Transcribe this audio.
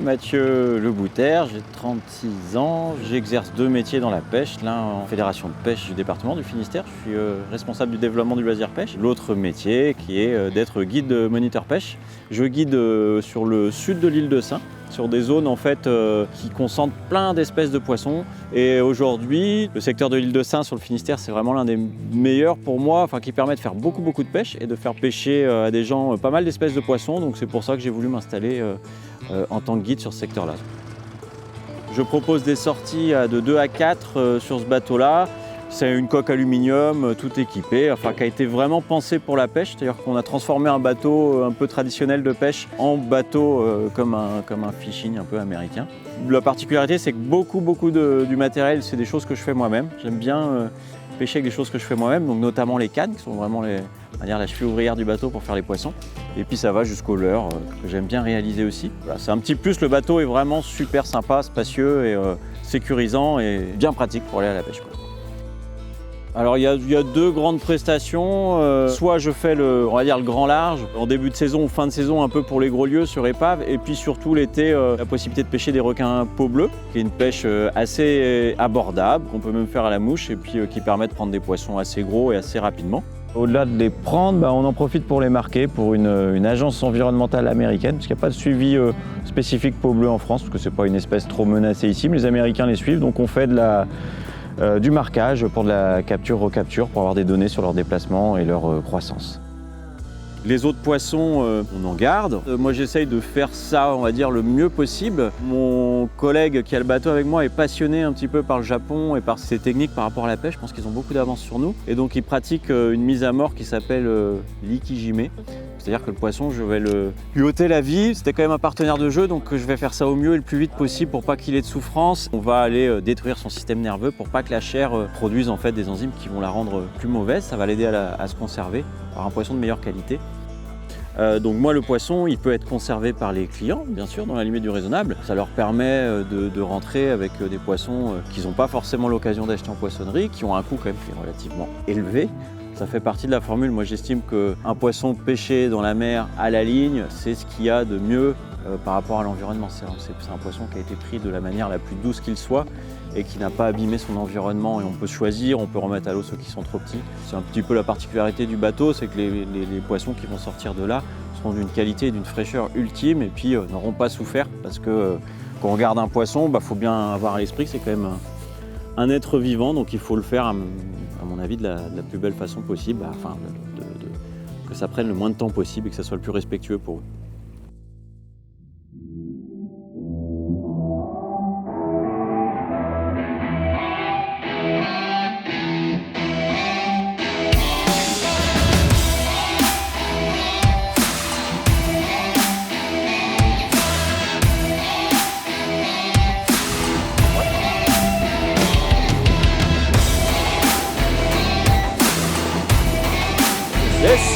Mathieu Lebouter, j'ai 36 ans, j'exerce 2 métiers dans la pêche, l'un en fédération de pêche du département du Finistère, je suis responsable du développement du loisir pêche. L'autre métier qui est d'être guide moniteur pêche. Je guide sur le sud de l'île de Sein, sur des zones en fait qui concentrent plein d'espèces de poissons. Et aujourd'hui, le secteur de l'île de Sein sur le Finistère, c'est vraiment l'un des meilleurs pour moi, enfin qui permet de faire beaucoup de pêche et de faire pêcher à des gens pas mal d'espèces de poissons. Donc c'est pour ça que j'ai voulu m'installer en tant que guide sur ce secteur-là. Je propose des sorties de 2 à 4 sur ce bateau-là. C'est une coque aluminium, tout équipé, enfin qui a été vraiment pensé pour la pêche. C'est-à-dire qu'on a transformé un bateau un peu traditionnel de pêche en bateau comme un fishing un peu américain. La particularité, c'est que beaucoup du matériel, c'est des choses que je fais moi-même. J'aime bien pêcher avec des choses que je fais moi-même, donc notamment les cannes, qui sont vraiment la cheville ouvrière du bateau pour faire les poissons. Et puis ça va jusqu'au leurre, que j'aime bien réaliser aussi. Voilà, c'est un petit plus, le bateau est vraiment super sympa, spacieux et sécurisant et bien pratique pour aller à la pêche, quoi. Alors il y a 2 grandes prestations, soit je fais le grand large, en début de saison ou fin de saison un peu pour les gros lieux sur épave, et puis surtout l'été la possibilité de pêcher des requins peau bleue, qui est une pêche assez abordable, qu'on peut même faire à la mouche et puis qui permet de prendre des poissons assez gros et assez rapidement. Au-delà de les prendre, on en profite pour les marquer pour une agence environnementale américaine, parce qu'il n'y a pas de suivi spécifique peau bleue en France, parce que ce n'est pas une espèce trop menacée ici, mais les Américains les suivent, donc on fait du marquage pour de la capture-recapture, pour avoir des données sur leur déplacement et leur croissance. Les autres poissons, on en garde. Moi, j'essaye de faire ça, on va dire, le mieux possible. Mon collègue qui a le bateau avec moi est passionné un petit peu par le Japon et par ses techniques par rapport à la pêche. Je pense qu'ils ont beaucoup d'avance sur nous. Et donc, il pratique une mise à mort qui s'appelle l'ikijime. C'est-à-dire que le poisson, je vais lui ôter la vie. C'était quand même un partenaire de jeu, donc je vais faire ça au mieux et le plus vite possible pour pas qu'il ait de souffrance. On va aller détruire son système nerveux pour pas que la chair produise en fait des enzymes qui vont la rendre plus mauvaise. Ça va l'aider à se conserver par un poisson de meilleure qualité. Donc moi, le poisson, il peut être conservé par les clients, bien sûr, dans la limite du raisonnable. Ça leur permet de rentrer avec des poissons qu'ils n'ont pas forcément l'occasion d'acheter en poissonnerie, qui ont un coût quand même qui est relativement élevé. Ça fait partie de la formule. Moi, j'estime qu'un poisson pêché dans la mer à la ligne, c'est ce qu'il y a de mieux par rapport à l'environnement. C'est un poisson qui a été pris de la manière la plus douce qu'il soit et qui n'a pas abîmé son environnement. Et on peut choisir, on peut remettre à l'eau ceux qui sont trop petits. C'est un petit peu la particularité du bateau, c'est que les poissons qui vont sortir de là seront d'une qualité et d'une fraîcheur ultime et puis n'auront pas souffert. Parce que quand on regarde un poisson, faut bien avoir à l'esprit que c'est quand même un être vivant, donc il faut le faire, à mon avis, de la plus belle façon possible, afin que ça prenne le moins de temps possible et que ça soit le plus respectueux pour eux. Yes.